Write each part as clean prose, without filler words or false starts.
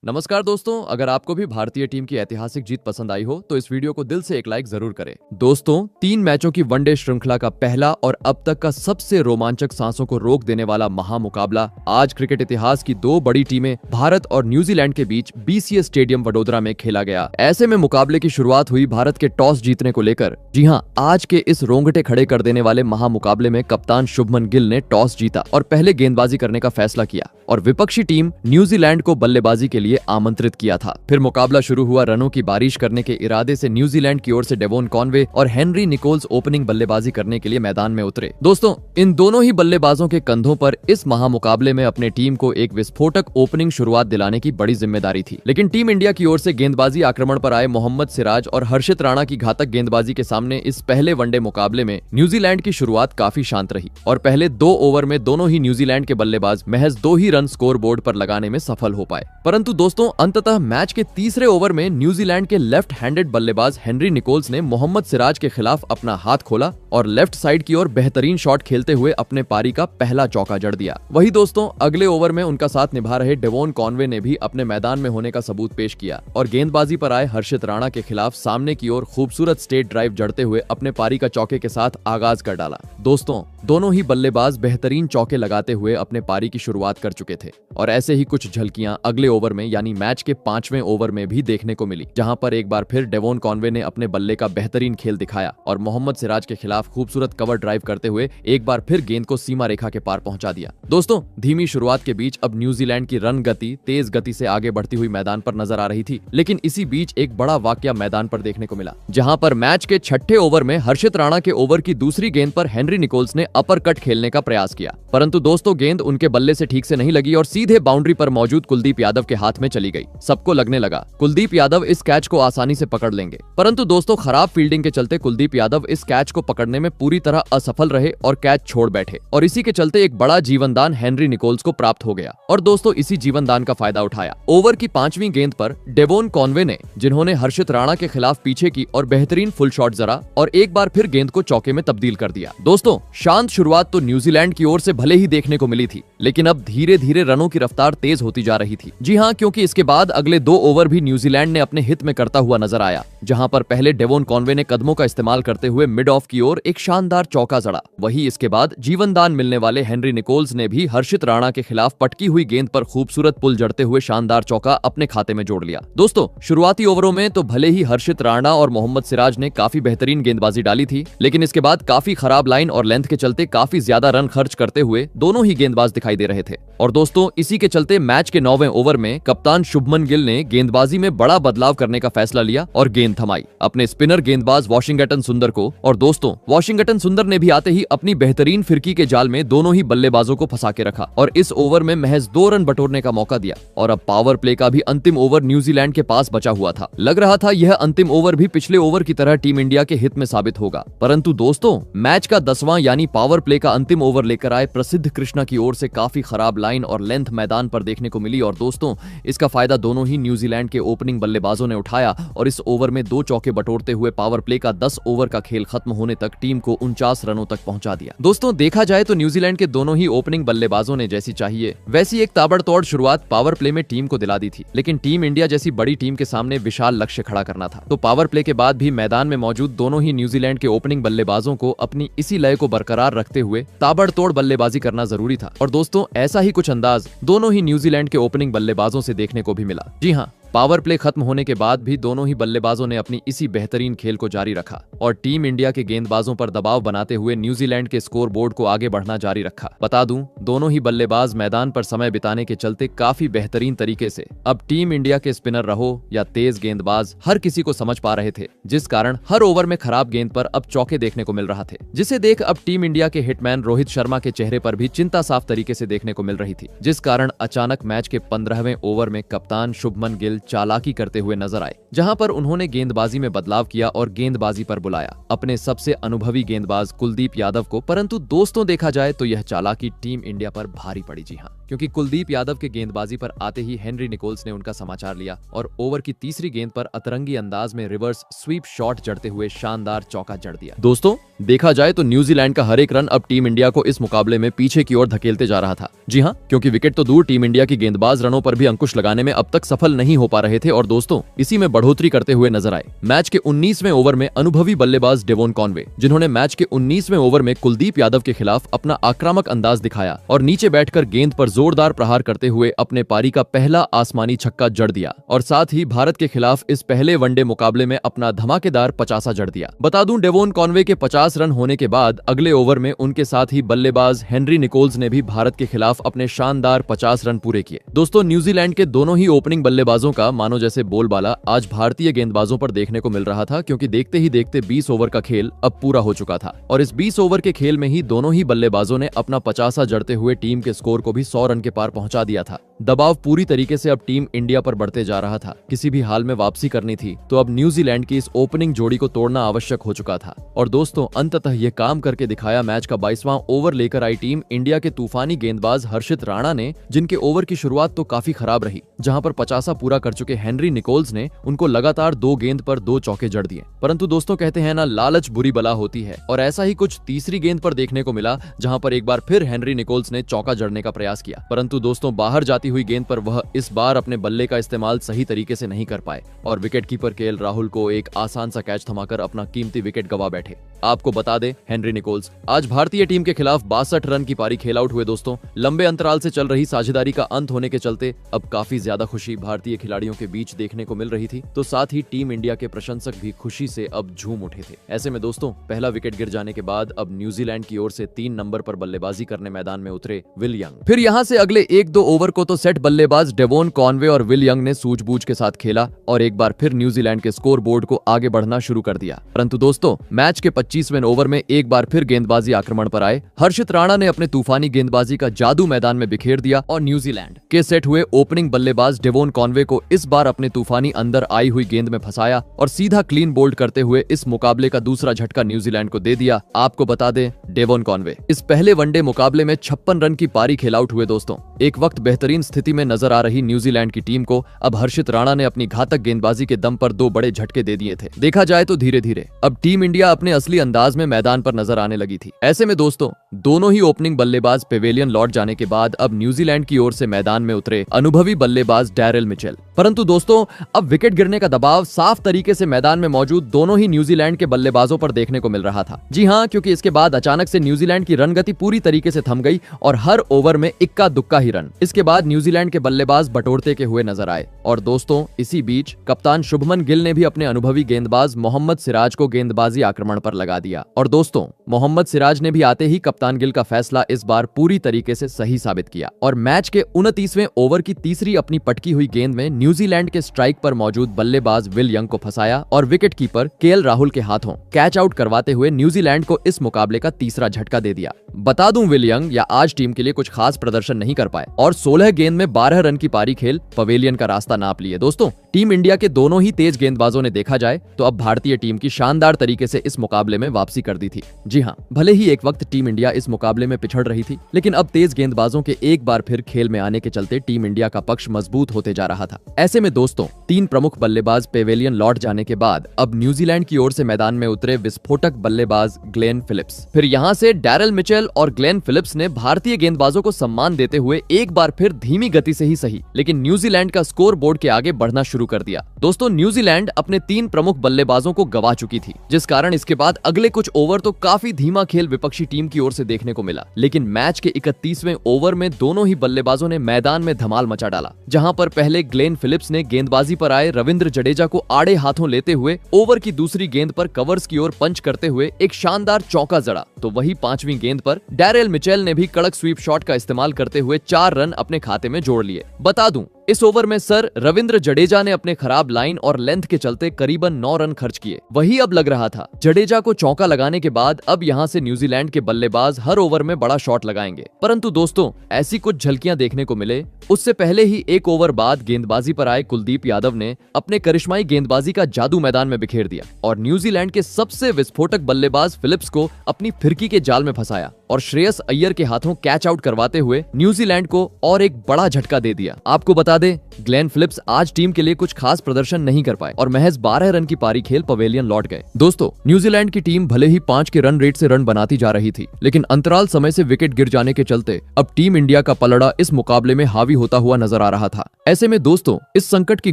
नमस्कार दोस्तों, अगर आपको भी भारतीय टीम की ऐतिहासिक जीत पसंद आई हो तो इस वीडियो को दिल से एक लाइक जरूर करें। दोस्तों, 3 मैचों की वनडे श्रृंखला का पहला और अब तक का सबसे रोमांचक सांसों को रोक देने वाला महामुकाबला आज क्रिकेट इतिहास की 2 बड़ी टीमें भारत और न्यूजीलैंड के बीच BCS स्टेडियम वडोदरा में खेला गया। ऐसे में मुकाबले की शुरुआत हुई भारत के टॉस जीतने को लेकर। जी हां, आज के इस रोंगटे खड़े कर देने वाले महामुकाबले में कप्तान शुभमन गिल ने टॉस जीता और पहले गेंदबाजी करने का फैसला किया और विपक्षी टीम न्यूजीलैंड को बल्लेबाजी के लिए आमंत्रित किया था। फिर मुकाबला शुरू हुआ। रनों की बारिश करने के इरादे से न्यूजीलैंड की ओर से डेवोन कॉनवे और हेनरी निकोल्स ओपनिंग बल्लेबाजी करने के लिए मैदान में उतरे। दोस्तों, इन दोनों ही बल्लेबाजों के कंधों पर इस महामुकाबले में अपने टीम को एक विस्फोटक ओपनिंग शुरुआत दिलाने की बड़ी जिम्मेदारी थी। लेकिन टीम इंडिया की ओर से गेंदबाजी आक्रमण पर आए मोहम्मद सिराज और हर्षित राणा की घातक गेंदबाजी के सामने इस पहले वनडे मुकाबले में न्यूजीलैंड की शुरुआत काफी शांत रही और पहले 2 ओवर में दोनों ही न्यूजीलैंड के बल्लेबाज महज 2 ही रन स्कोर बोर्ड पर लगाने में सफल हो पाए। परंतु दोस्तों, अंततः मैच के तीसरे ओवर में न्यूजीलैंड के लेफ्ट हैंडेड बल्लेबाज हेनरी निकोल्स ने मोहम्मद सिराज के खिलाफ अपना हाथ खोला और लेफ्ट साइड की ओर बेहतरीन शॉट खेलते हुए अपने पारी का पहला चौका जड़ दिया। वही दोस्तों, अगले ओवर में उनका साथ निभा रहे डेवोन कॉनवे ने भी अपने मैदान में होने का सबूत पेश किया और गेंदबाजी पर आए हर्षित राणा के खिलाफ सामने की ओर खूबसूरत स्ट्रेट ड्राइव जड़ते हुए अपने पारी का चौके के साथ आगाज कर डाला। दोस्तों, दोनों ही बल्लेबाज बेहतरीन चौके लगाते हुए अपने पारी की शुरुआत कर चुके थे और ऐसे ही कुछ झलकियां अगले ओवर में यानी मैच के 5वें ओवर में भी देखने को मिली, जहां पर एक बार फिर डेवोन कॉनवे ने अपने बल्ले का बेहतरीन खेल दिखाया और मोहम्मद सिराज के खिलाफ खूबसूरत कवर ड्राइव करते हुए एक बार फिर गेंद को सीमा रेखा के पार पहुंचा दिया। दोस्तों, धीमी शुरुआत के बीच अब न्यूजीलैंड की रन गति तेज गति से आगे बढ़ती हुई मैदान पर नजर आ रही थी। लेकिन इसी बीच एक बड़ा वाकया मैदान पर देखने को मिला, जहां पर मैच के 6ठे ओवर में हर्षित राणा के ओवर की दूसरी गेंद पर हेनरी निकोल्स ने अपर कट खेलने का प्रयास किया, परंतु दोस्तों गेंद उनके बल्ले से ठीक से नहीं लगी और सीधे बाउंड्री पर मौजूद कुलदीप यादव के हाथ में चली गई। सबको लगने लगा कुलदीप यादव इस कैच को आसानी से पकड़ लेंगे, परंतु दोस्तों खराब फील्डिंग के चलते कुलदीप यादव इस कैच को पकड़ने में पूरी तरह असफल रहे और कैच छोड़ बैठे और इसी के चलते एक बड़ा जीवनदान हेनरी निकोल्स को प्राप्त हो गया और दोस्तों इसी जीवनदान का फायदा उठाया। ओवर की 5वीं गेंद पर डेवोन कॉनवे ने, जिन्होंने हर्षित राणा के खिलाफ पीछे की और बेहतरीन फुल शॉट जरा और एक बार फिर गेंद को चौके में तब्दील कर दिया। दोस्तों, शांत शुरुआत तो न्यूजीलैंड की ओर से भले ही देखने को मिली थी, लेकिन अब धीरे धीरे रनों की रफ्तार तेज होती जा रही थी। जी हां, क्योंकि इसके बाद अगले 2 ओवर भी न्यूजीलैंड ने अपने हित में करता हुआ नजर आया, जहां पर पहले डेवोन कॉनवे ने कदमों का इस्तेमाल करते हुए मिड ऑफ की ओर एक शानदार चौका जड़ा। वहीं इसके बाद जीवनदान मिलने वाले हेनरी निकोल्स ने भी हर्षित राणा के खिलाफ पटकी हुई गेंद पर खूबसूरत पुल जड़ते हुए शानदार चौका अपने खाते में जोड़ लिया। दोस्तों, शुरुआती ओवरों में तो भले ही हर्षित राणा और मोहम्मद सिराज ने काफी बेहतरीन गेंदबाजी डाली थी, लेकिन इसके बाद काफी खराब लाइन और लेंथ के चलते काफी ज्यादा रन खर्च करते हुए दोनों ही गेंदबाज दिखाई दे रहे थे और दोस्तों इसी के चलते मैच के 9वें ओवर में कप्तान शुभमन गिल ने गेंदबाजी में बड़ा बदलाव करने का फैसला लिया और गेंद थमाई अपने स्पिनर गेंदबाज वॉशिंगटन सुंदर को। और दोस्तों, वॉशिंगटन सुंदर ने भी आते ही अपनी बेहतरीन फिरकी के जाल में दोनों ही बल्लेबाजों को फंसा के रखा और इस ओवर में महज 2 रन बटोरने का मौका दिया और अब पावर प्ले का भी अंतिम ओवर न्यूजीलैंड के पास बचा हुआ था। लग रहा था यह अंतिम ओवर भी पिछले ओवर की तरह टीम इंडिया के हित में साबित होगा, परंतु दोस्तों मैच का 10वां यानी पावर प्ले का अंतिम ओवर लेकर आए प्रसिद्ध कृष्णा की ओर से काफी खराब लाइन और लेंथ मैदान पर देखने को मिली और दोस्तों इसका फायदा दोनों ही न्यूजीलैंड के ओपनिंग बल्लेबाजों ने उठाया और इस ओवर में 2 चौके बटोरते हुए पावर प्ले का 10 ओवर का खेल खत्म होने तक टीम को 49 रनों तक पहुंचा दिया। दोस्तों, देखा जाए तो न्यूजीलैंड के दोनों ही ओपनिंग बल्लेबाजों ने जैसी चाहिए वैसी एक ताबड़तोड़ शुरुआत पावर प्ले में टीम को दिला दी थी, लेकिन टीम इंडिया जैसी बड़ी टीम के सामने विशाल लक्ष्य खड़ा करना था। तो पावर प्ले के बाद भी मैदान में मौजूद दोनों ही न्यूजीलैंड के ओपनिंग बल्लेबाजों को अपनी इसी लय को बरकरार रखते हुए ताबड़तोड़ बल्लेबाजी करना जरूरी था और दोस्तों ऐसा ही कुछ अंदाज दोनों ही न्यूजीलैंड के ओपनिंग बल्लेबाजों से देखने को भी मिला। जी हां, पावर प्ले खत्म होने के बाद भी दोनों ही बल्लेबाजों ने अपनी इसी बेहतरीन खेल को जारी रखा और टीम इंडिया के गेंदबाजों पर दबाव बनाते हुए न्यूजीलैंड के स्कोर बोर्ड को आगे बढ़ना जारी रखा। बता दूं, दोनों ही बल्लेबाज मैदान पर समय बिताने के चलते काफी बेहतरीन तरीके से अब टीम इंडिया के स्पिनर रहो या तेज गेंदबाज हर किसी को समझ पा रहे थे, जिस कारण हर ओवर में खराब गेंद पर अब चौके देखने को मिल रहा थे, जिसे देख अब टीम इंडिया के हिटमैन रोहित शर्मा के चेहरे पर भी चिंता साफ तरीके से देखने को मिल रही थी, जिस कारण अचानक मैच के 15वें ओवर में कप्तान शुभमन गिल चालाकी करते हुए नजर आए, जहां पर उन्होंने गेंदबाजी में बदलाव किया और गेंदबाजी पर बुलाया अपने सबसे अनुभवी गेंदबाज कुलदीप यादव को। परंतु दोस्तों देखा जाए तो यह चालाकी टीम इंडिया पर भारी पड़ी। जी हां। क्योंकि कुलदीप यादव के गेंदबाजी पर आते ही हेनरी निकोल्स ने उनका समाचार लिया और ओवर की तीसरी गेंद पर अतरंगी अंदाज में रिवर्स स्वीप शॉट जड़ते हुए शानदार चौका जड़ दिया। दोस्तों देखा जाए तो न्यूजीलैंड का हर एक रन अब टीम इंडिया को इस मुकाबले में पीछे की ओर धकेलते जा रहा था। जी हाँ, क्योंकि विकेट तो दूर, टीम इंडिया की गेंदबाज रनों पर भी अंकुश लगाने में अब तक सफल नहीं हो पा रहे थे और दोस्तों इसी में बढ़ोतरी करते हुए नजर आए। मैच के 19वें ओवर में अनुभवी बल्लेबाज डेवोन कॉनवे, जिन्होंने मैच के 19वें ओवर में कुलदीप यादव के खिलाफ अपना आक्रामक अंदाज दिखाया और नीचे बैठकर गेंद पर जोरदार प्रहार करते हुए अपने पारी का पहला आसमानी छक्का जड़ दिया और साथ ही भारत के खिलाफ इस पहले वनडे मुकाबले में अपना धमाकेदार 50 जड़ दिया। बता दूं, डेवोन कॉनवे के 50 रन होने के बाद अगले ओवर में उनके साथ ही बल्लेबाज हेनरी निकोल्स ने भी भारत के खिलाफ अपने शानदार 50 रन पूरे किए। दोस्तों न्यूजीलैंड के दोनों ही ओपनिंग बल्लेबाजों का मानो जैसे बोलबाला आज भारतीय गेंदबाजों पर देखने को मिल रहा था, क्योंकि देखते ही देखते 20 ओवर का खेल अब पूरा हो चुका था और इस 20 ओवर के खेल में ही दोनों ही बल्लेबाजों ने अपना 50 जड़ते हुए टीम के स्कोर को भी 100 रन के पार पहुंचा दिया था। दबाव पूरी तरीके से अब टीम इंडिया पर बढ़ते जा रहा था। किसी भी हाल में वापसी करनी थी तो अब न्यूजीलैंड की इस ओपनिंग जोड़ी को तोड़ना आवश्यक हो चुका था और दोस्तों अंततः ये काम करके दिखाया। मैच का 22वां ओवर लेकर आई टीम इंडिया के तूफानी गेंदबाज हर्षित राणा ने, जिनके ओवर की शुरुआत तो काफी खराब रही, जहां पर 50 पूरा कर चुके हेनरी निकोल्स ने उनको लगातार 2 गेंद पर 2 चौके जड़ दिए। परंतु दोस्तों कहते हैं ना, लालच बुरी बला होती है और ऐसा ही कुछ तीसरी गेंद पर देखने को मिला, जहां पर एक बार फिर हेनरी निकोल्स ने चौका जड़ने का प्रयास किया, परंतु दोस्तों बाहर जाती हुई गेंद पर वह इस बार अपने बल्ले का इस्तेमाल सही तरीके से नहीं कर पाए और विकेटकीपर केएल राहुल को एक आसान सा कैच थमाकर अपना कीमती विकेट गवा बैठे। आपको बता दें, हेनरी निकोल्स आज भारतीय टीम के खिलाफ 62 रन की पारी खेल आउट हुए। दोस्तों लंबे अंतराल से चल रही साझेदारी का अंत होने के चलते अब काफी ज्यादा खुशी भारतीय खिलाड़ियों के बीच देखने को मिल रही थी, तो साथ ही टीम इंडिया के प्रशंसक भी खुशी से अब झूम उठे थे। ऐसे में दोस्तों पहला विकेट गिर जाने के बाद अब न्यूजीलैंड की ओर से 3 नंबर पर बल्लेबाजी करने मैदान में उतरे विल यंग। फिर यहां से अगले 1-2 ओवर को तो सेट बल्लेबाज डेवोन कॉनवे और विल यंग ने सूझबूझ के साथ खेला और एक बार फिर न्यूजीलैंड के स्कोर बोर्ड को आगे बढ़ना शुरू कर दिया। परंतु दोस्तों मैच के 25वें ओवर में एक बार फिर गेंदबाजी आक्रमण पर आए। हर्षित राणा ने अपने तूफानी गेंदबाजी का जादू मैदान में बिखेर दिया और न्यूजीलैंड के सेट हुए ओपनिंग बल्लेबाज डेवोन कॉनवे को इस बार अपने तूफानी अंदर आई हुई गेंद में फंसाया और सीधा क्लीन बोल्ड करते हुए इस मुकाबले का दूसरा झटका न्यूजीलैंड को दे दिया। आपको बता दें, डेवोन कॉनवे इस पहले वनडे मुकाबले में 56 रन की पारी खेल आउट हुए। दोस्तों एक वक्त बेहतरीन स्थिति में नजर आ रही न्यूजीलैंड की टीम को अब हर्षित राणा ने अपनी घातक गेंदबाजी के दम पर 2 बड़े झटके दे दिए थे। देखा जाए तो धीरे धीरे अब टीम इंडिया अपने असली अंदाज में मैदान पर नजर आने लगी थी। ऐसे में दोस्तों दोनों ही ओपनिंग बल्लेबाज पेवेलियन लौट जाने के बाद अब न्यूजीलैंड की ओर से मैदान में उतरे अनुभवी बल्लेबाज डैरेल मिचेल। परंतु दोस्तों अब विकेट गिरने का दबाव साफ तरीके से मैदान में मौजूद दोनों ही न्यूजीलैंड के बल्लेबाजों पर देखने को मिल रहा था। जी हाँ, क्योंकि इसके बाद अचानक से न्यूजीलैंड की रन गति पूरी तरीके से थम गई और हर ओवर में इक्का दुक्का ही रन। इसके बाद न्यूजीलैंड के बल्लेबाज बटोरते के हुए नजर आए और दोस्तों इसी बीच कप्तान शुभमन गिल ने भी अपने अनुभवी गेंदबाज मोहम्मद सिराज को गेंदबाजी आक्रमण पर लगा दिया और दोस्तों मोहम्मद सिराज ने भी आते ही कप्तान गिल का फैसला इस बार पूरी तरीके से सही साबित किया और मैच के 29वें ओवर की तीसरी अपनी पटकी हुई गेंद में न्यूजीलैंड के स्ट्राइक पर मौजूद बल्लेबाज विल यंग को फंसाया और विकेटकीपर केएल राहुल के हाथों कैच आउट करवाते हुए न्यूजीलैंड को इस मुकाबले का तीसरा झटका दे दिया। बता दूं, विल यंग या आज टीम के लिए कुछ खास प्रदर्शन नहीं कर पाए और 16 गेंद में 12 रन की पारी खेल पवेलियन का रास्ता नाप लिए। दोस्तों टीम इंडिया के दोनों ही तेज गेंदबाजों ने देखा जाए तो अब भारतीय टीम की शानदार तरीके से इस मुकाबले में वापसी कर दी थी। जी हाँ, भले ही एक वक्त टीम इंडिया इस मुकाबले में पिछड़ रही थी, लेकिन अब तेज गेंदबाजों के एक बार फिर खेल में आने के चलते टीम इंडिया का पक्ष मजबूत होते जा रहा था। ऐसे में दोस्तों 3 प्रमुख बल्लेबाज पेवेलियन लौट जाने के बाद अब न्यूजीलैंड की ओर से मैदान में उतरे विस्फोटक बल्लेबाज ग्लेन फिलिप्स। फिर यहाँ से डैरेल मिचेल और ग्लेन फिलिप्स ने भारतीय गेंदबाजों को सम्मान देते हुए एक बार फिर धीमी गति से ही सही, लेकिन न्यूजीलैंड का स्कोर बोर्ड के आगे बढ़ना शुरू कर दिया। दोस्तों न्यूजीलैंड अपने 3 प्रमुख बल्लेबाजों को गवा चुकी थी, जिस कारण इसके बाद अगले कुछ ओवर तो काफी धीमा खेल विपक्षी टीम की ओर से देखने को मिला, लेकिन मैच के 31वें ओवर में दोनों ही बल्लेबाजों ने मैदान में धमाल मचा डाला, जहां पर पहले ग्लेन फिलिप्स ने गेंदबाजी पर आए रविंद्र जडेजा को आड़े हाथों लेते हुए ओवर की दूसरी गेंद पर कवर्स की ओर पंच करते हुए एक शानदार चौका जड़ा, तो वही 5वीं गेंद पर डैरेल मिचेल ने भी कड़क स्वीप शॉट का इस्तेमाल करते हुए 4 रन अपने खाते में जोड़ लिए। बता दूं, इस ओवर में सर रविंद्र जडेजा ने अपने खराब लाइन और लेंथ के चलते करीबन 9 रन खर्च किए। वही अब लग रहा था जडेजा को चौका लगाने के बाद अब यहां से न्यूजीलैंड के बल्लेबाज हर ओवर में बड़ा शॉट लगाएंगे, परंतु दोस्तों ऐसी कुछ झलकियां देखने को मिले उससे पहले ही एक ओवर बाद गेंदबाजी पर आए कुलदीप यादव ने अपने करिश्माई गेंदबाजी का जादू मैदान में बिखेर दिया और न्यूजीलैंड के सबसे विस्फोटक बल्लेबाज फिलिप्स को अपनी फिरकी के जाल में फंसाया। और श्रेयस अय्यर के हाथों कैच आउट करवाते हुए न्यूजीलैंड को और एक बड़ा झटका दे दिया। आपको बता दें, ग्लेन फिलिप्स आज टीम के लिए कुछ खास प्रदर्शन नहीं कर पाए और महज 12 रन की पारी खेल पवेलियन लौट गए। दोस्तों, न्यूजीलैंड की टीम भले ही 5 के रन रेट से रन बनाती जा रही थी, लेकिन अंतराल समय से विकेट गिर जाने के चलते अब टीम इंडिया का पलड़ा इस मुकाबले में हावी होता हुआ नजर आ रहा था। ऐसे में दोस्तों, इस संकट की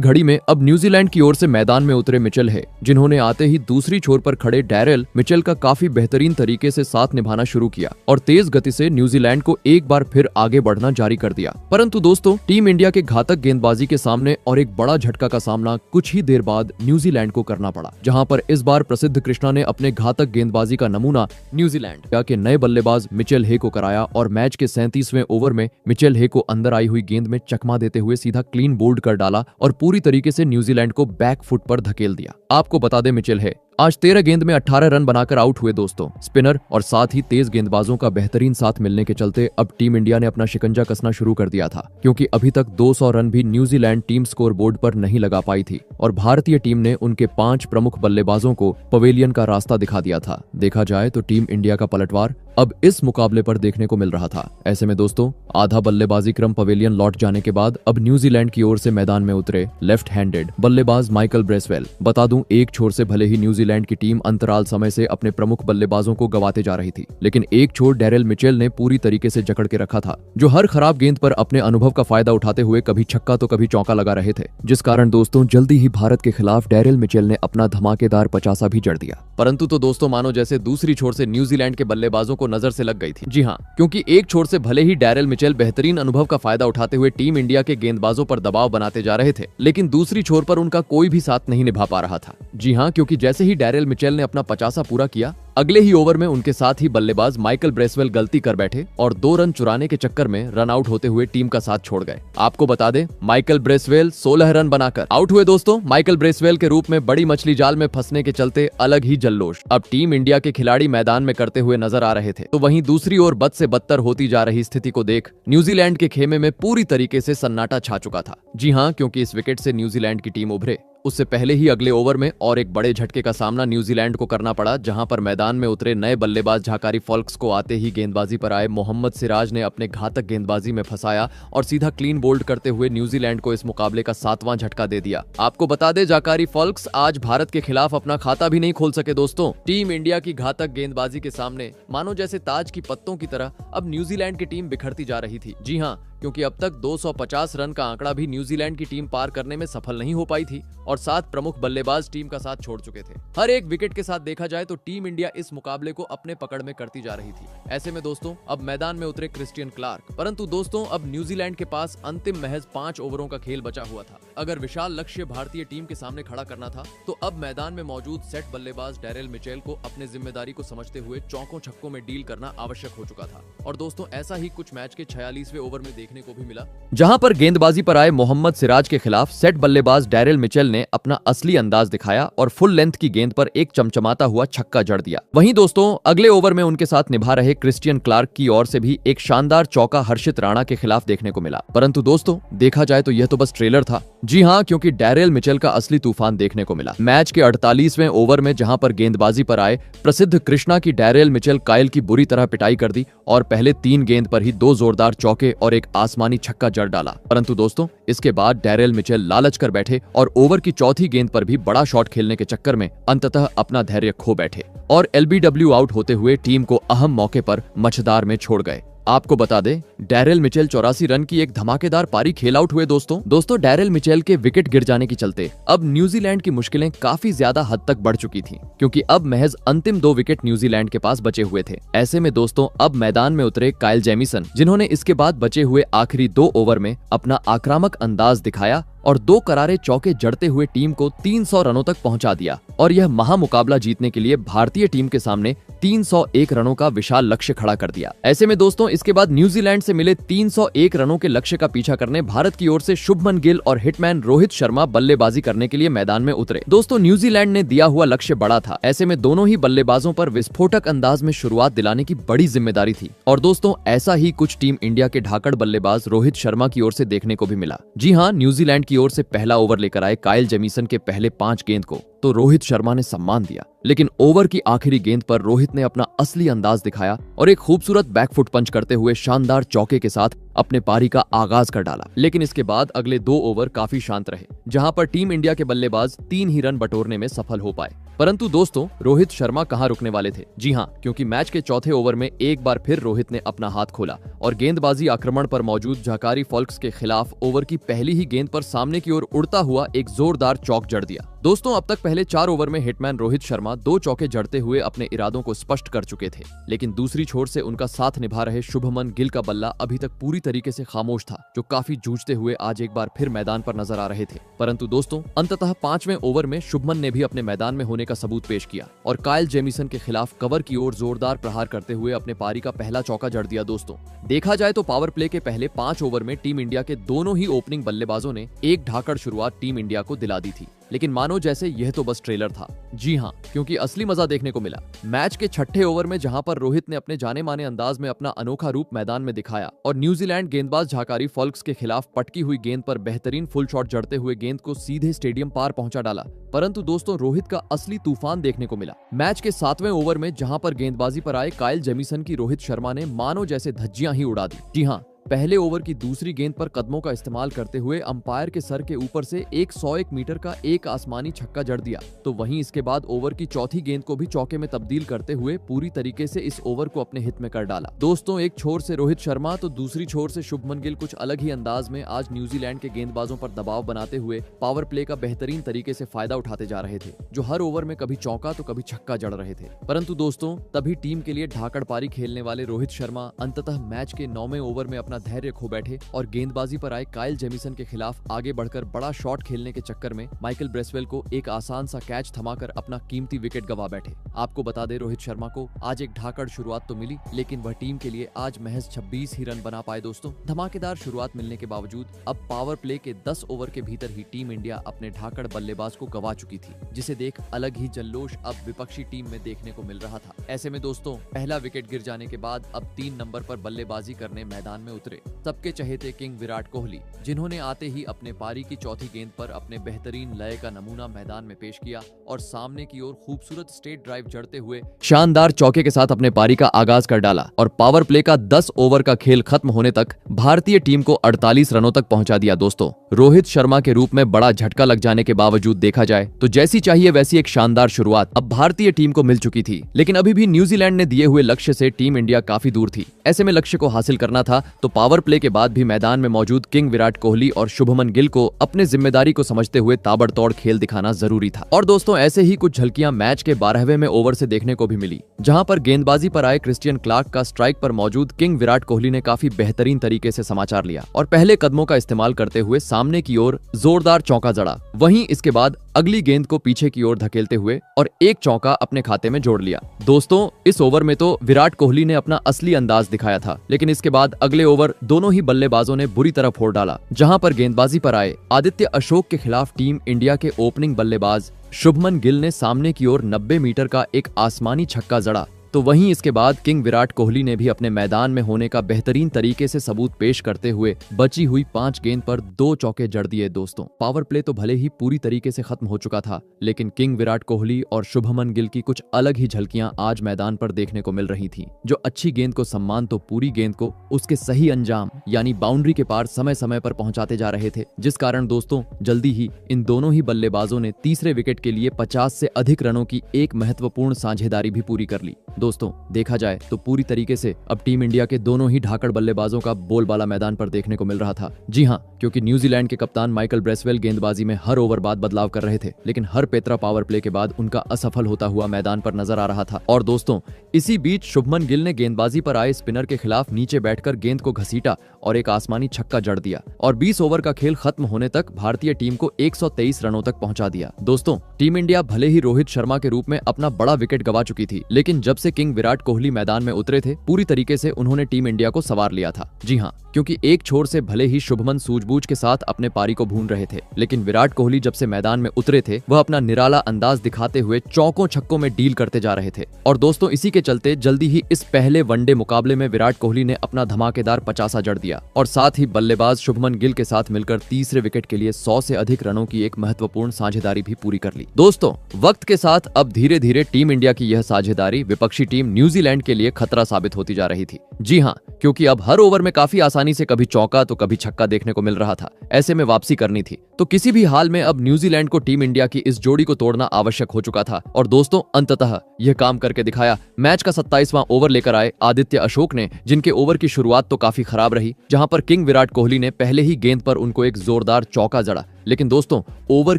घड़ी में अब न्यूजीलैंड की ओर से मैदान में उतरे मिचेल है, जिन्होंने आते ही दूसरी छोर पर खड़े डैरेल मिचेल का काफी बेहतरीन तरीके से साथ निभाना शुरू किया और तेज गति से न्यूजीलैंड को एक बार फिर आगे बढ़ना जारी कर दिया। परंतु दोस्तों, टीम इंडिया के घातक गेंदबाजी के सामने और एक बड़ा झटका का सामना कुछ ही देर बाद न्यूजीलैंड को करना पड़ा, जहां पर इस बार प्रसिद्ध कृष्णा ने अपने घातक गेंदबाजी का नमूना न्यूजीलैंड के नए बल्लेबाज मिचेल हे को कराया और मैच के 37वें ओवर में मिचेल हे को अंदर आई हुई गेंद में चकमा देते हुए सीधा क्लीन बोल्ड कर डाला और पूरी तरीके से न्यूजीलैंड को बैक फुट पर धकेल दिया। आपको बता दें, मिचेल हे आज 13 गेंद में 18 रन बनाकर आउट हुए। दोस्तों, स्पिनर और साथ ही तेज गेंदबाजों का बेहतरीन साथ मिलने के चलते अब टीम इंडिया ने अपना शिकंजा कसना शुरू कर दिया था, क्योंकि अभी तक 200 रन भी न्यूजीलैंड टीम स्कोर बोर्ड पर नहीं लगा पाई थी और भारतीय टीम ने उनके 5 प्रमुख बल्लेबाजों को पवेलियन का रास्ता दिखा दिया था। देखा जाए तो टीम इंडिया का पलटवार अब इस मुकाबले पर देखने को मिल रहा था। ऐसे में दोस्तों, आधा बल्लेबाजी क्रम पवेलियन लौट जाने के बाद अब न्यूजीलैंड की ओर से मैदान में उतरे लेफ्ट हैंडेड बल्लेबाज माइकल ब्रेसवेल। बता दूं, एक छोर से भले ही न्यूजीलैंड की टीम अंतराल समय से अपने प्रमुख बल्लेबाजों को गवाते जा रही थी, लेकिन एक छोर डैरेल मिचेल ने पूरी तरीके से जकड़ के रखा था, जो हर खराब गेंद पर अपने अनुभव का फायदा उठाते हुए कभी छक्का तो कभी चौका लगा रहे थे, जिस कारण दोस्तों जल्दी ही भारत के खिलाफ डैरेल मिचेल ने अपना धमाकेदार 50 भी जड़ दिया। परंतु तो दोस्तों, मानो जैसे दूसरी छोर से न्यूजीलैंड के बल्लेबाजों को नजर से लग गई थी। जी हाँ, क्योंकि एक छोर से भले ही डैरेल मिचेल बेहतरीन अनुभव का फायदा उठाते हुए टीम इंडिया के गेंदबाजों पर दबाव बनाते जा रहे थे, लेकिन दूसरी छोर पर उनका कोई भी साथ नहीं निभा पा रहा था। जी हाँ, क्योंकि जैसे ही डैरेल मिचेल ने अपना 50 पूरा किया, अगले ही ओवर में उनके साथ ही बल्लेबाज माइकल ब्रेसवेल गलती कर बैठे और 2 रन चुराने के चक्कर में रन आउट होते हुए टीम का साथ छोड़ गए। आपको बता दें, माइकल ब्रेसवेल 16 रन बनाकर आउट हुए। दोस्तों, माइकल ब्रेसवेल के रूप में बड़ी मछली जाल में फंसने के चलते अलग ही जल्लोष अब टीम इंडिया के खिलाड़ी मैदान में करते हुए नजर आ रहे थे। तो वहीं दूसरी ओर बद से बदतर होती जा रही स्थिति को देख न्यूजीलैंड के खेमे में पूरी तरीके से सन्नाटा छा चुका था। जी हाँ, क्योंकि इस विकेट से न्यूजीलैंड की टीम उभरे उससे पहले ही अगले ओवर में और एक बड़े झटके का सामना न्यूजीलैंड को करना पड़ा, जहां पर मैदान में उतरे नए बल्लेबाज झाकारी फॉल्क्स को आते ही गेंदबाजी पर आए मोहम्मद सिराज ने अपने घातक गेंदबाजी में फंसाया और सीधा क्लीन बोल्ड करते हुए न्यूजीलैंड को इस मुकाबले का 7वां झटका दे दिया। आपको बता दें, झाकारी फॉल्क्स आज भारत के खिलाफ अपना खाता भी नहीं खोल सके। दोस्तों, टीम इंडिया की घातक गेंदबाजी के सामने मानो जैसे ताज की पत्तों की तरह अब न्यूजीलैंड की टीम बिखरती जा रही थी। जी हाँ, क्योंकि अब तक 250 रन का आंकड़ा भी न्यूजीलैंड की टीम पार करने में सफल नहीं हो पाई थी और 7 प्रमुख बल्लेबाज टीम का साथ छोड़ चुके थे। हर एक विकेट के साथ देखा जाए तो टीम इंडिया इस मुकाबले को अपने पकड़ में करती जा रही थी। ऐसे में दोस्तों, अब मैदान में उतरे क्रिस्टियन क्लार्क, परंतु दोस्तों अब न्यूजीलैंड के पास अंतिम महज 5 ओवरों का खेल बचा हुआ था। अगर विशाल लक्ष्य भारतीय टीम के सामने खड़ा करना था तो अब मैदान में मौजूद सेट बल्लेबाज डैरेल मिचेल को अपने जिम्मेदारी को समझते हुए चौकों छक्कों में डील करना आवश्यक हो चुका था। और दोस्तों, ऐसा ही कुछ मैच के 46वें ओवर में देखने को भी मिला, जहां पर गेंदबाजी पर आए मोहम्मद सिराज के खिलाफ सेट बल्लेबाज डैरेल मिचेल ने अपना असली अंदाज दिखाया और फुल लेंथ की गेंद पर एक चमचमाता हुआ छक्का जड़ दिया। वहीं दोस्तों, अगले ओवर में उनके साथ निभा रहे क्रिस्टियन क्लार्क की ओर से भी एक शानदार चौका हर्षित राणा के खिलाफ देखने को मिला। परंतु दोस्तों, देखा जाए तो यह तो बस ट्रेलर था। जी हाँ, क्योंकि डैरेल मिचेल का असली तूफान देखने को मिला। मैच के 48वें ओवर में जहां पर गेंदबाजी पर आए प्रसिद्ध कृष्णा की डैरेल मिचेल कायल की बुरी तरह पिटाई कर दी और पहले 3 गेंद पर ही 2 जोरदार चौके और एक आसमानी छक्का जड़ डाला। परंतु दोस्तों, इसके बाद डैरेल मिचेल लालच कर बैठे और ओवर की चौथी गेंद पर भी बड़ा शॉट खेलने के चक्कर में अंततः अपना धैर्य खो बैठे और एलबीडब्ल्यू आउट होते हुए टीम को अहम मौके पर मझधार में छोड़ गए। आपको बता दें, डैरेल मिचेल 84 रन की एक धमाकेदार पारी खेल आउट हुए। दोस्तों डैरेल मिचेल के विकेट गिर जाने के चलते अब न्यूजीलैंड की मुश्किलें काफी ज्यादा हद तक बढ़ चुकी थी, क्योंकि अब महज अंतिम 2 विकेट न्यूजीलैंड के पास बचे हुए थे। ऐसे में दोस्तों, अब मैदान में उतरे काइल जेमिसन, जिन्होंने इसके बाद बचे हुए आखिरी 2 ओवर में अपना आक्रामक अंदाज दिखाया और 2 करारे चौके जड़ते हुए टीम को 300 रनों तक पहुंचा दिया और यह महामुकाबला जीतने के लिए भारतीय टीम के सामने 301 रनों का विशाल लक्ष्य खड़ा कर दिया। ऐसे में दोस्तों, इसके बाद न्यूजीलैंड से मिले 301 रनों के लक्ष्य का पीछा करने भारत की ओर से शुभमन गिल और हिटमैन रोहित शर्मा बल्लेबाजी करने के लिए मैदान में उतरे। दोस्तों, न्यूजीलैंड ने दिया हुआ लक्ष्य बड़ा था। ऐसे में दोनों ही बल्लेबाजों पर विस्फोटक अंदाज में शुरुआत दिलाने की बड़ी जिम्मेदारी थी और दोस्तों, ऐसा ही कुछ टीम इंडिया के ढाकड़ बल्लेबाज रोहित शर्मा की ओर से देखने को भी मिला। जी हाँ, न्यूजीलैंड की ओर से पहला ओवर लेकर आए काइल जेमिसन के पहले 5 गेंद को तो रोहित शर्मा ने सम्मान दिया, लेकिन ओवर की आखिरी गेंद पर रोहित ने अपना असली अंदाज दिखाया और एक खूबसूरत बैकफुट पंच करते हुए शानदार चौके के साथ अपने पारी का आगाज कर डाला। लेकिन इसके बाद अगले 2 ओवर काफी शांत रहे, जहां पर टीम इंडिया के बल्लेबाज 3 ही रन बटोरने में सफल हो पाए। परंतु दोस्तों, रोहित शर्मा कहां रुकने वाले थे? जी हां, क्योंकि मैच के चौथे ओवर में एक बार फिर रोहित ने अपना हाथ खोला और गेंदबाजी आक्रमण पर मौजूद झाकारी फॉल्क्स के खिलाफ ओवर की पहली ही गेंद पर सामने की ओर उड़ता हुआ एक जोरदार चौक जड़ दिया। दोस्तों, अब तक पहले 4 ओवर में हिटमैन रोहित शर्मा 2 चौके जड़ते हुए अपने इरादों को स्पष्ट कर चुके थे, लेकिन दूसरी छोर से उनका साथ निभा रहे शुभमन गिल का बल्ला अभी तक पूरी तरीके से खामोश था, जो काफी जूझते हुए आज एक बार फिर मैदान पर नजर आ रहे थे। परंतु दोस्तों, अंततः 5वें ओवर में शुभमन ने भी अपने मैदान में होने का सबूत पेश किया और काइल जेमिसन के खिलाफ कवर की ओर जोरदार प्रहार करते हुए अपने पारी का पहला चौका जड़ दिया। दोस्तों, देखा जाए तो पावर प्ले के पहले 5 ओवर में टीम इंडिया के दोनों ही ओपनिंग बल्लेबाजों ने एक ढाकड़ शुरुआत टीम इंडिया को दिला दी थी, लेकिन मानो जैसे यह तो बस ट्रेलर था। जी हां, क्योंकि असली मजा देखने को मिला मैच के 6ठे ओवर में, जहां पर रोहित ने अपने जाने माने अंदाज में अपना अनोखा रूप मैदान में दिखाया और न्यूजीलैंड गेंदबाज झाकारी फॉल्क्स के खिलाफ पटकी हुई गेंद पर बेहतरीन फुल शॉट जड़ते हुए गेंद को सीधे स्टेडियम पार पहुंचा डाला। परंतु दोस्तों, रोहित का असली तूफान देखने को मिला मैच के 7वें ओवर में, जहां पर गेंदबाजी पर आए काइल जेमिसन की रोहित शर्मा ने मानो जैसे धज्जियां ही उड़ा दी। जी हां, पहले ओवर की दूसरी गेंद पर कदमों का इस्तेमाल करते हुए अंपायर के सर के ऊपर से एक 101 मीटर का एक आसमानी छक्का जड़ दिया। तो वहीं इसके बाद ओवर की चौथी गेंद को भी चौके में तब्दील करते हुए पूरी तरीके से इस ओवर को अपने हित में कर डाला। दोस्तों, एक छोर से रोहित शर्मा तो दूसरी छोर से शुभमन गिल कुछ अलग ही अंदाज में आज न्यूजीलैंड के गेंदबाजों पर दबाव बनाते हुए पावर प्ले का बेहतरीन तरीके से फायदा उठाते जा रहे थे, जो हर ओवर में कभी चौका तो कभी छक्का जड़ रहे थे। परंतु दोस्तों, तभी टीम के लिए ढाकड़ पारी खेलने वाले रोहित शर्मा अंततः मैच के 9वें ओवर में अपना धैर्य खो बैठे और गेंदबाजी पर आए काइल जेमिसन के खिलाफ आगे बढ़कर बड़ा शॉट खेलने के चक्कर में माइकल ब्रेसवेल को एक आसान सा कैच थमाकर अपना कीमती विकेट गंवा बैठे। आपको बता दें, रोहित शर्मा को आज एक ढाकड़ शुरुआत तो मिली, लेकिन वह टीम के लिए आज महज 26 ही रन बना पाए। दोस्तों, धमाकेदार शुरुआत मिलने के बावजूद अब पावर प्ले के 10 ओवर के भीतर ही टीम इंडिया अपने ढाकड़ बल्लेबाज को गंवा चुकी थी, जिसे देख अलग ही जल्लोष अब विपक्षी टीम में देखने को मिल रहा था। ऐसे में दोस्तों, पहला विकेट गिर जाने के बाद अब 3 नंबर पर बल्लेबाजी करने मैदान में उतरे सबके चहेते किंग विराट कोहली, जिन्होंने आते ही अपने पारी की चौथी गेंद पर अपने बेहतरीन लय का नमूना मैदान में पेश किया और सामने की ओर खूबसूरत स्ट्रेट ड्राइव जड़ते हुए शानदार चौके के साथ अपने पारी का आगाज कर डाला और पावर प्ले का 10 ओवर का खेल खत्म होने तक भारतीय टीम को 48 रनों तक पहुंचा दिया। दोस्तों, रोहित शर्मा के रूप में बड़ा झटका लग जाने के बावजूद देखा जाए तो जैसी चाहिए वैसी एक शानदार शुरुआत अब भारतीय टीम को मिल चुकी थी, लेकिन अभी भी न्यूजीलैंड ने दिए हुए लक्ष्य से टीम इंडिया काफी दूर थी। ऐसे में लक्ष्य को हासिल करना था तो पावर प्ले के बाद भी मैदान में मौजूद किंग विराट कोहली और शुभमन गिल को अपने जिम्मेदारी को समझते हुए ताबड़तोड़ खेल दिखाना जरूरी था। और दोस्तों, ऐसे ही कुछ झलकियां मैच के 12वें में ओवर से देखने को भी मिली, जहां पर गेंदबाजी पर आए क्रिस्टियन क्लार्क का स्ट्राइक पर मौजूद किंग विराट कोहली ने काफी बेहतरीन तरीके से समाचार लिया और पहले कदमों का इस्तेमाल करते हुए सामने की ओर जोरदार चौका जड़ा। वहीं इसके बाद अगली गेंद को पीछे की ओर धकेलते हुए और एक चौका अपने खाते में जोड़ लिया। दोस्तों, इस ओवर में तो विराट कोहली ने अपना असली अंदाज दिखाया था, लेकिन इसके बाद अगले ओवर दोनों ही बल्लेबाजों ने बुरी तरह फोड़ डाला, जहां पर गेंदबाजी पर आए आदित्य अशोक के खिलाफ टीम इंडिया के ओपनिंग बल्लेबाज शुभमन गिल ने सामने की ओर 90 मीटर का एक आसमानी छक्का जड़ा। तो वहीं इसके बाद किंग विराट कोहली ने भी अपने मैदान में होने का बेहतरीन तरीके से सबूत पेश करते हुए बची हुई 5 गेंद पर 2 चौके जड़ दिए। दोस्तों, पावर प्ले तो भले ही पूरी तरीके से खत्म हो चुका था, लेकिन किंग विराट कोहली और शुभमन गिल की कुछ अलग ही झलकियां आज मैदान पर देखने को मिल रही थी, जो अच्छी गेंद को सम्मान तो पूरी गेंद को उसके सही अंजाम यानी बाउंड्री के पार समय समय पर पहुंचाते जा रहे थे, जिस कारण दोस्तों जल्दी ही इन दोनों ही बल्लेबाजों ने तीसरे विकेट के लिए 50 से अधिक रनों की एक महत्वपूर्ण साझेदारी भी पूरी कर ली। दोस्तों, देखा जाए तो पूरी तरीके से अब टीम इंडिया के दोनों ही ढाकड़ बल्लेबाजों का बोलबाला मैदान पर देखने को मिल रहा था। जी हां, क्योंकि न्यूजीलैंड के कप्तान माइकल ब्रेसवेल गेंदबाजी में हर ओवर बाद बदलाव कर रहे थे, लेकिन हर पेत्रा पावर प्ले के बाद उनका असफल होता हुआ मैदान पर नजर आ रहा था। और दोस्तों, इसी बीच शुभमन गिल ने गेंदबाजी पर आए स्पिनर के खिलाफ नीचे बैठकर गेंद को घसीटा और एक आसमानी छक्का जड़ दिया और 20 ओवर का खेल खत्म होने तक भारतीय टीम को 123 रनों तक पहुंचा दिया। दोस्तों, टीम इंडिया भले ही रोहित शर्मा के रूप में अपना बड़ा विकेट गंवा चुकी थी, लेकिन जब से किंग विराट कोहली मैदान में उतरे थे, पूरी तरीके से उन्होंने टीम इंडिया को संवार लिया था। जी हां, क्योंकि एक छोर से भले ही शुभमन सूझबूझ के साथ अपने पारी को भून रहे थे, लेकिन विराट कोहली जब से मैदान में उतरे थे वह अपना निराला अंदाज दिखाते हुए चौकों छक्कों में डील करते जा रहे थे। और दोस्तों इसी के चलते जल्दी ही इस पहले वनडे मुकाबले में विराट कोहली ने अपना धमाकेदार 50 जड़ दिया और साथ ही बल्लेबाज शुभमन गिल के साथ मिलकर तीसरे विकेट के लिए 100 से अधिक रनों की एक महत्वपूर्ण साझेदारी भी पूरी कर ली। दोस्तों वक्त के साथ अब धीरे धीरे टीम इंडिया की यह साझेदारी विपक्षी टीम न्यूजीलैंड के लिए खतरा साबित होती जा रही थी। जी हाँ, क्योंकि अब हर ओवर में काफी आसानी से कभी चौका तो कभी छक्का देखने को मिल रहा था। ऐसे में वापसी करनी थी तो किसी भी हाल में अब न्यूजीलैंड को टीम इंडिया की इस जोड़ी को तोड़ना आवश्यक हो चुका था। और दोस्तों अंततः यह काम करके दिखाया। मैच का 27वां ओवर लेकर आए आदित्य अशोक ने, जिनके ओवर की शुरुआत तो काफी खराब रही, जहां पर किंग विराट कोहली ने पहले ही गेंद पर उनको एक जोरदार चौका जड़ा। लेकिन दोस्तों ओवर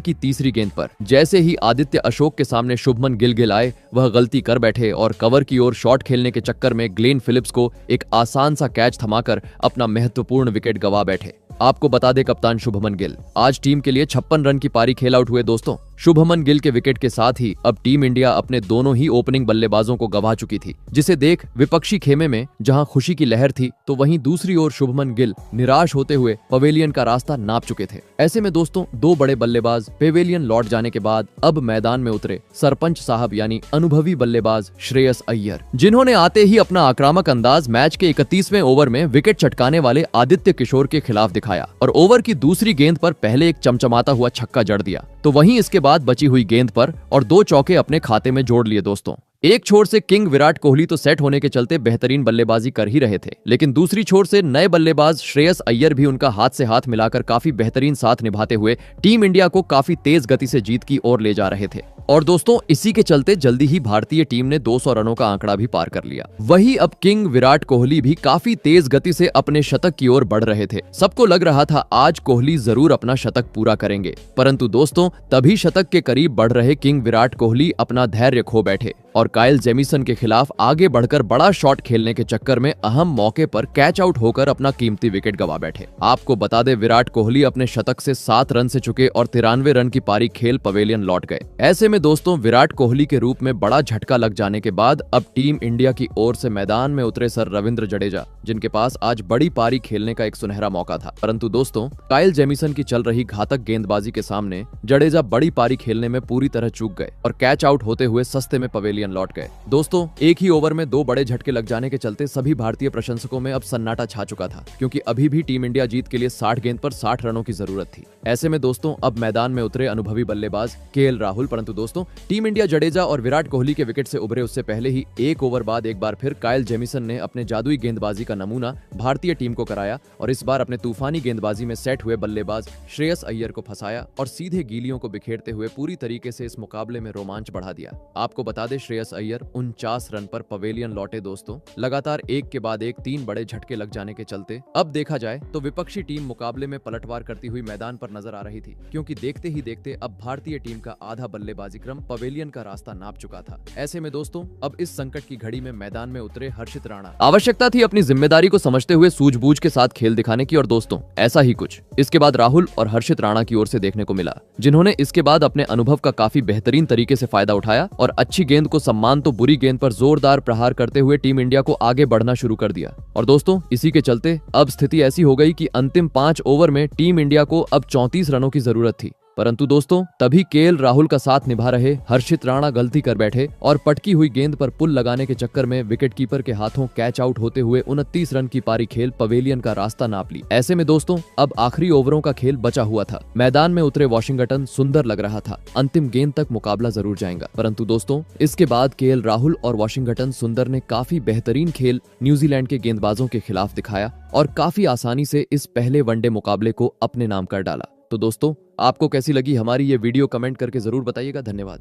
की तीसरी गेंद पर जैसे ही आदित्य अशोक के सामने शुभमन गिल आए वह गलती कर बैठे और कवर की ओर शॉट खेलने के चक्कर में ग्लेन फिलिप्स को एक आसान सा कैच थमाकर अपना महत्वपूर्ण विकेट गंवा बैठे। आपको बता दे कप्तान शुभमन गिल आज टीम के लिए 56 रन की पारी खेल आउट हुए। दोस्तों शुभमन गिल के विकेट के साथ ही अब टीम इंडिया अपने दोनों ही ओपनिंग बल्लेबाजों को गंवा चुकी थी, जिसे देख विपक्षी खेमे में जहां खुशी की लहर थी तो वहीं दूसरी ओर शुभमन गिल निराश होते हुए पवेलियन का रास्ता नाप चुके थे। ऐसे में दोस्तों दो बड़े बल्लेबाज पवेलियन लौट जाने के बाद अब मैदान में उतरे सरपंच साहब यानी अनुभवी बल्लेबाज श्रेयस अय्यर, जिन्होंने आते ही अपना आक्रामक अंदाज मैच के 31वें ओवर में विकेट चटकाने वाले आदित्य किशोर के खिलाफ दिखाया और ओवर की दूसरी गेंद पर पहले एक चमचमाता हुआ छक्का जड़ दिया तो वहीं इसके बाद बची हुई गेंद पर और 2 चौके अपने खाते में जोड़ लिए। दोस्तों एक छोर से किंग विराट कोहली तो सेट होने के चलते बेहतरीन बल्लेबाजी कर ही रहे थे, लेकिन दूसरी छोर से नए बल्लेबाज श्रेयस अय्यर भी उनका हाथ से हाथ मिलाकर काफी बेहतरीन साथ निभाते हुए टीम इंडिया को काफी तेज गति से जीत की ओर ले जा रहे थे। और दोस्तों इसी के चलते जल्दी ही भारतीय टीम ने 200 रनों का आंकड़ा भी पार कर लिया। वही अब किंग विराट कोहली भी काफी तेज गति से अपने शतक की ओर बढ़ रहे थे। सबको लग रहा था आज कोहली जरूर अपना शतक पूरा करेंगे, परंतु दोस्तों तभी शतक के करीब बढ़ रहे किंग विराट कोहली अपना धैर्य खो बैठे और काइल जेमिसन के खिलाफ आगे बढ़कर बड़ा शॉट खेलने के चक्कर में अहम मौके पर कैच आउट होकर अपना कीमती विकेट गंवा बैठे। आपको बता दे विराट कोहली अपने शतक से 7 रन से चुके और 93 रन की पारी खेल पवेलियन लौट गए। ऐसे में दोस्तों विराट कोहली के रूप में बड़ा झटका लग जाने के बाद अब टीम इंडिया की ओर से मैदान में उतरे सर रविंद्र जडेजा, जिनके पास आज बड़ी पारी खेलने का एक सुनहरा मौका था। परंतु दोस्तों काइल जेमिसन की चल रही घातक गेंदबाजी के सामने जडेजा बड़ी पारी खेलने में पूरी तरह चूक गए और कैच आउट होते हुए सस्ते में पवेलियन लौट गए। दोस्तों एक ही ओवर में 2 बड़े झटके लग जाने के चलते सभी भारतीय प्रशंसकों में अब सन्नाटा छा चुका था, क्योंकि अभी भी टीम इंडिया जीत के लिए 60 गेंद पर 60 रनों की जरूरत थी। ऐसे में दोस्तों अब मैदान में उतरे अनुभवी बल्लेबाज केएल राहुल, परंतु दोस्तों टीम इंडिया जडेजा और विराट कोहली के विकेट से उभरे उससे पहले ही 1 ओवर बाद एक बार फिर काइल जेमिसन ने अपने जादुई गेंदबाजी का नमूना भारतीय टीम को कराया और इस बार अपने तूफानी गेंदबाजी में सेट हुए बल्लेबाज श्रेयस अय्यर को फंसाया और सीधे गीलियों को बिखेरते हुए पूरी तरीके से इस मुकाबले में रोमांच बढ़ा दिया। आपको बता दें श्रेयस अय्यर 49 रन पर पवेलियन लौटे। दोस्तों लगातार एक के बाद एक 3 बड़े झटके लग जाने के चलते अब देखा जाए तो विपक्षी टीम मुकाबले में पलटवार करती हुई मैदान पर नजर आ रही थी, क्योंकि देखते ही देखते अब भारतीय टीम का आधा बल्लेबाजी क्रम पवेलियन का रास्ता नाप चुका था। ऐसे में दोस्तों अब इस संकट की घड़ी में मैदान में उतरे हर्षित राणा। आवश्यकता थी अपनी जिम्मेदारी को समझते हुए सूझबूझ के साथ खेल दिखाने की, और दोस्तों ऐसा ही कुछ इसके बाद राहुल और हर्षित राणा की ओर से देखने को मिला, जिन्होंने इसके बाद अपने अनुभव का काफी बेहतरीन तरीके से फायदा उठाया और अच्छी गेंद को सम्मान तो बुरी गेंद पर जोरदार प्रहार करते हुए टीम इंडिया को आगे बढ़ना शुरू कर दिया। और दोस्तों इसी के चलते अब स्थिति ऐसी हो गई कि अंतिम 5 ओवर में टीम इंडिया को अब 34 रनों की जरूरत थी, परंतु दोस्तों तभी केएल राहुल का साथ निभा रहे हर्षित राणा गलती कर बैठे और पटकी हुई गेंद पर पुल लगाने के चक्कर में विकेटकीपर के हाथों कैच आउट होते हुए 29 रन की पारी खेल पवेलियन का रास्ता नाप ली। ऐसे में दोस्तों अब आखिरी ओवरों का खेल बचा हुआ था। मैदान में उतरे वॉशिंगटन सुंदर लग रहा था, अंतिम गेंद तक मुकाबला जरूर जाएगा, परंतु दोस्तों इसके बाद केएल राहुल और वॉशिंगटन सुंदर ने काफी बेहतरीन खेल न्यूजीलैंड के गेंदबाजों के खिलाफ दिखाया और काफी आसानी से इस पहले वनडे मुकाबले को अपने नाम कर डाला। तो दोस्तों आपको कैसी लगी हमारी ये वीडियो कमेंट करके जरूर बताइएगा। धन्यवाद।